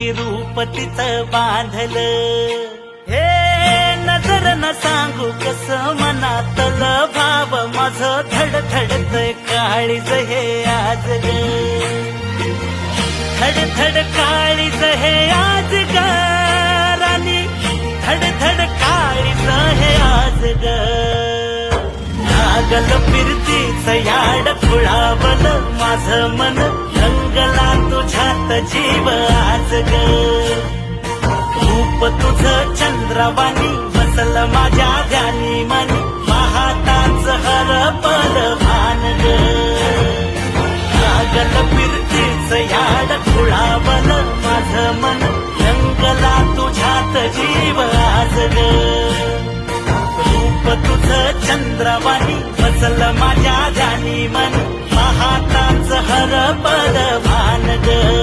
रूप तिचं बांधलं हे नजर न सांगू कस मनातल भाव माझं धडधडतय काळीज हे आज ग धडधड काळीज हे आज ग राणी धडधड काळीज हे आज ग लागल फिरतीच याड खुळावल माझं मन रंगला तुझ्यात जीव आज ग रूप तुझं चंद्रवाणी बसल माझ्या ध्यानी मनी महाताच हरपल भान ग लागल फिरतीच याड खुळावल माझं मन रंगला तुझ्यात जीव आज ग रूप तुझं चंद्रवाणी बसल माझ्या ध्यानी मन महाताच हरपल भान ग